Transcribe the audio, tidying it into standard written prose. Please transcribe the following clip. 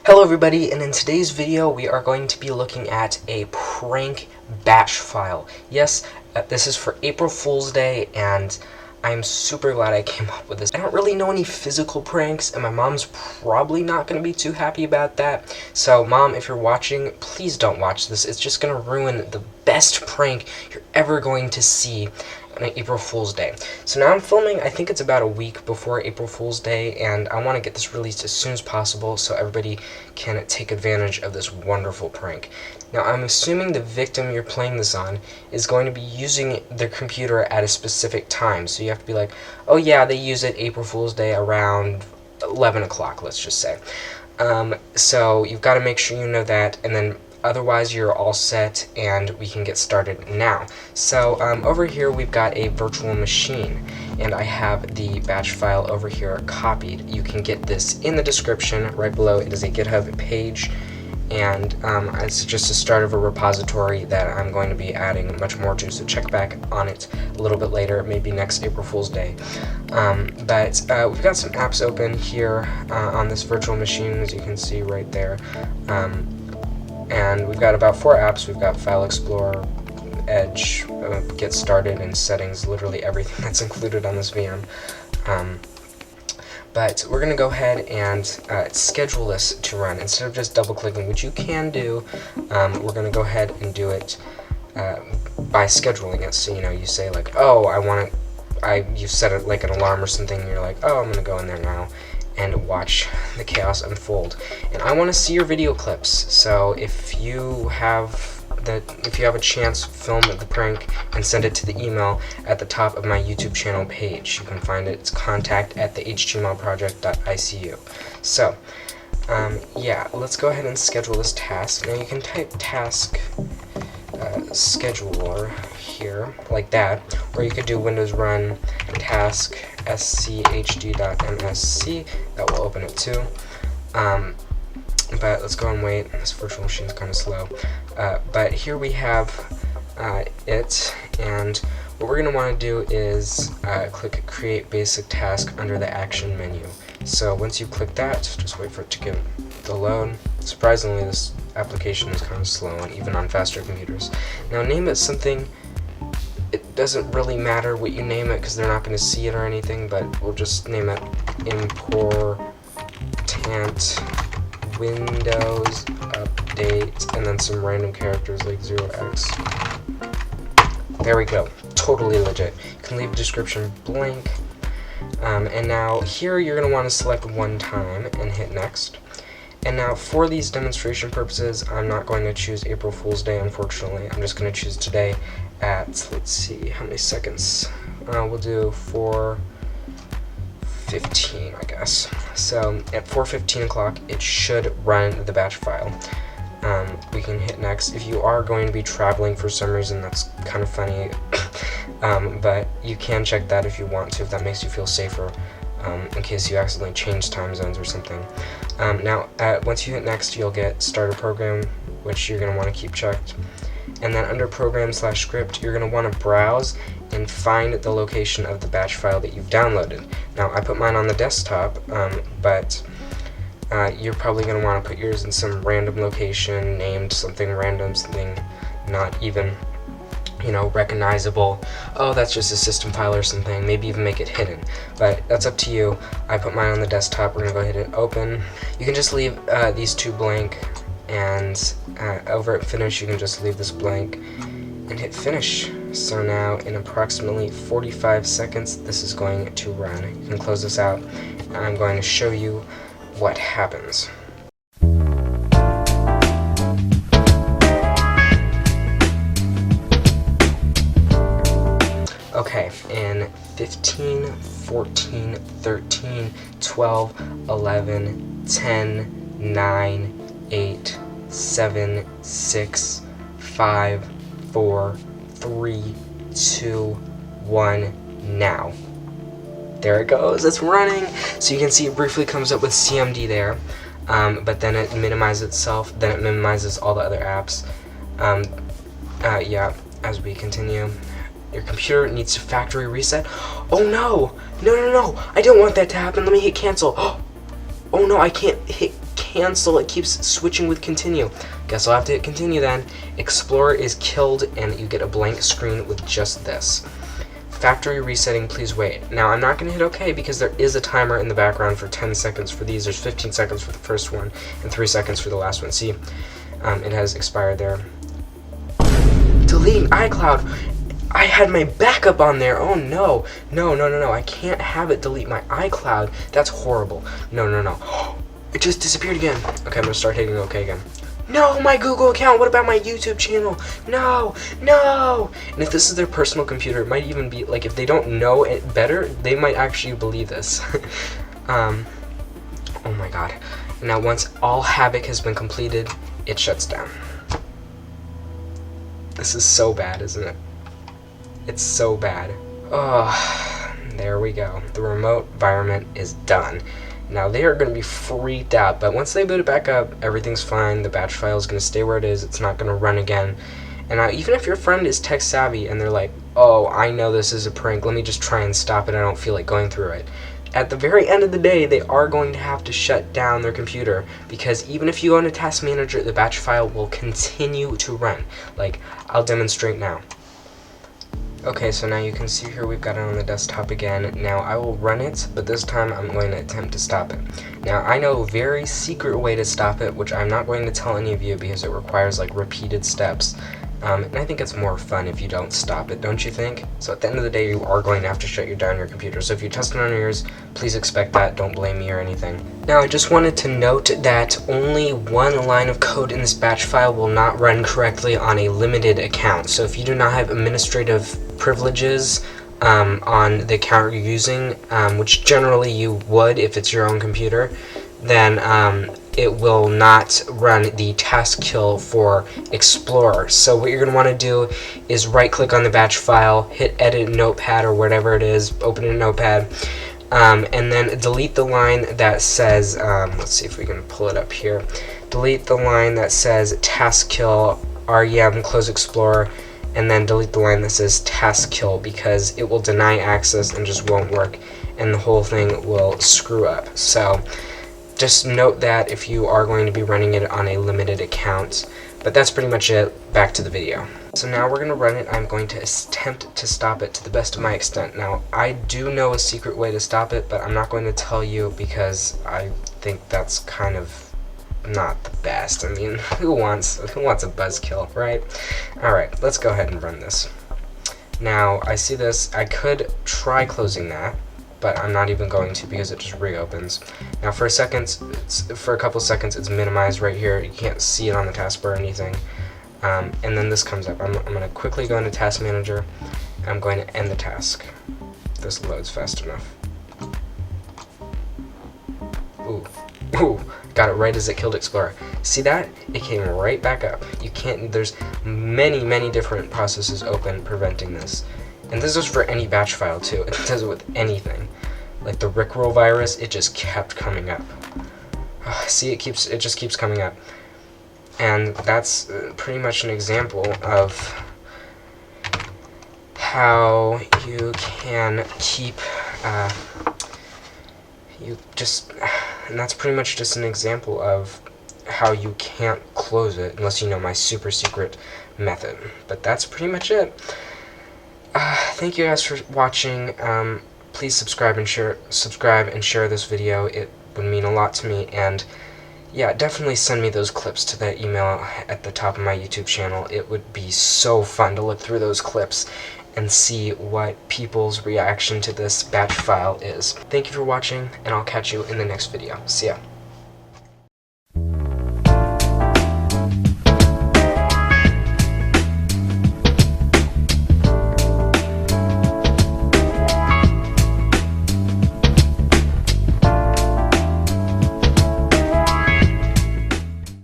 Hello everybody, and in today's video we are going to be looking at a prank batch file. Yes, this is for April Fool's Day, and I'm super glad I came up with this. I don't really know any physical pranks, and my mom's probably not going to be too happy about that. So Mom, if you're watching, please don't watch this. It's just going to ruin the best prank you're ever going to see on April Fool's Day. So now I'm filming, I think it's about a week before April Fool's Day, and I want to get this released as soon as possible so everybody can take advantage of this wonderful prank. Now I'm assuming the victim you're playing this on is going to be using their computer at a specific time, so you have to be like, oh yeah, they use it April Fool's Day around 11 o'clock, let's just say. So you've got to make sure you know that, and then otherwise you're all set and we can get started now. So over here we've got a virtual machine, and I have the batch file over here copied. You can get this in the description right below. It is a GitHub page, and it's just a start of a repository that I'm going to be adding much more to, so check back on it a little bit later, maybe next April Fool's Day. But we've got some apps open here on this virtual machine, as you can see right there. And we've got about 4 apps. We've got File Explorer, Edge, Get Started, and Settings, literally everything that's included on this VM. But we're going to go ahead and schedule this to run. Instead of just double-clicking, which you can do, we're going to go ahead and do it by scheduling it. So, you say like, oh, you set it like an alarm or something, and you're like, oh, I'm going to go in there now and watch the chaos unfold. And I want to see your video clips, so if you have a chance, film the prank and send it to the email at the top of my YouTube channel page. You can find it. It's contact@thehtmlproject.icu. So, yeah, let's go ahead and schedule this task. Now you can type task scheduler here, like that, or you could do Windows run task schd.msc. That will open it too. But let's go and wait. This virtual machine is kind of slow. But here we have it, and what we're going to want to do is click Create Basic Task under the Action menu. So once you click that, just wait for it to get the load. Surprisingly, this application is kind of slow, and even on faster computers. Now name it something. It doesn't really matter what you name it because they're not going to see it or anything, but we'll just name it Important Windows Update, and then some random characters like 0x. There we go. Totally legit. You can leave a description blank. And now here you're going to want to select one time and hit next. And now for these demonstration purposes, I'm not going to choose April Fool's Day, unfortunately. I'm just going to choose today at, let's see, how many seconds? We'll do 4:15, I guess. So at 4:15 o'clock, it should run the batch file. We can hit next. If you are going to be traveling for some reason, that's kind of funny, but you can check that if you want to, if that makes you feel safer, in case you accidentally change time zones or something. Now, once you hit next, you'll get Start a Program, which you're going to want to keep checked. And then under Program/Script, you're going to want to browse and find the location of the batch file that you've downloaded. Now, I put mine on the desktop, but you're probably going to want to put yours in some random location, named something random, something not even, recognizable. Oh, that's just a system file or something. Maybe even make it hidden. But that's up to you. I put mine on the desktop. We're going to go ahead and open. You can just leave these two blank, and over at Finish, you can just leave this blank and hit Finish. So now, in approximately 45 seconds, this is going to run. You can close this out, and I'm going to show you what happens. Okay, in 15, 14, 13, 12, 11, 10, 9, 8, 7, 6, 5, 4, 3, 2, 1, now. There it goes, it's running! So you can see it briefly comes up with CMD there, but then it minimizes itself, then it minimizes all the other apps. Yeah, as we continue. Your computer needs to factory reset. Oh no! No, I don't want that to happen. Let me hit cancel. Oh no, I can't hit cancel. cancel. It keeps switching with continue. Guess I'll have to hit continue then. Explorer is killed, and you get a blank screen with just this. Factory resetting, please wait. Now, I'm not going to hit OK because there is a timer in the background for 10 seconds for these. There's 15 seconds for the first one and 3 seconds for the last one. See, it has expired there. Deleting iCloud. I had my backup on there. Oh no. No. I can't have it delete my iCloud. That's horrible. No. It just disappeared again. Okay, I'm going to start hitting OK again. No, my Google account. What about my YouTube channel? No. And if this is their personal computer, it might even be, like, if they don't know it better, they might actually believe this. Oh my god. Now, once all havoc has been completed, it shuts down. This is so bad, isn't it? It's so bad. Oh, there we go. The remote environment is done. Now, they are going to be freaked out, but once they boot it back up, everything's fine. The batch file is going to stay where it is. It's not going to run again. And now, even if your friend is tech savvy and they're like, oh, I know this is a prank, let me just try and stop it, I don't feel like going through it. At the very end of the day, they are going to have to shut down their computer, because even if you go into Task Manager, the batch file will continue to run. Like, I'll demonstrate now. Okay, so now you can see here we've got it on the desktop again. Now I will run it, but this time I'm going to attempt to stop it. Now I know a very secret way to stop it, which I'm not going to tell any of you because it requires like repeated steps. And I think it's more fun if you don't stop it, don't you think? So at the end of the day, you are going to have to shut down your computer. So if you test it on yours, please expect that. Don't blame me or anything. Now, I just wanted to note that only one line of code in this batch file will not run correctly on a limited account. So if you do not have administrative privileges on the account you're using, which generally you would if it's your own computer, then it will not run the task kill for Explorer. So what you're going to want to do is right click on the batch file, hit edit notepad or whatever it is, open a notepad, and then delete the line that says, let's see if we can pull it up here, delete the line that says task kill rem close Explorer, and then delete the line that says task kill, because it will deny access and just won't work, and the whole thing will screw up. So just note that if you are going to be running it on a limited account. But that's pretty much it. Back to the video. So now we're going to run it. I'm going to attempt to stop it to the best of my extent. Now, I do know a secret way to stop it, but I'm not going to tell you because I think that's kind of not the best. I mean, who wants a buzzkill, right? Alright, let's go ahead and run this. Now, I see this. I could try closing that, but I'm not even going to because it just reopens. Now for a couple seconds it's minimized right here. You can't see it on the taskbar or anything. And then this comes up. I'm going to quickly go into Task Manager. And I'm going to end the task. If this loads fast enough. Ooh, got it right as it killed Explorer. See that? It came right back up. You can't, there's many different processes open preventing this. And this is for any batch file too. It does it with anything. Like the Rickroll virus, it just kept coming up. See, it just keeps coming up. And that's pretty much an example of how you can keep, and that's pretty much just an example of how you can't close it unless you know my super secret method. But that's pretty much it. Thank you guys for watching. Please subscribe and share this video. It would mean a lot to me, and yeah, definitely send me those clips to that email at the top of my YouTube channel. It would be so fun to look through those clips and see what people's reaction to this batch file is. Thank you for watching, and I'll catch you in the next video. See ya.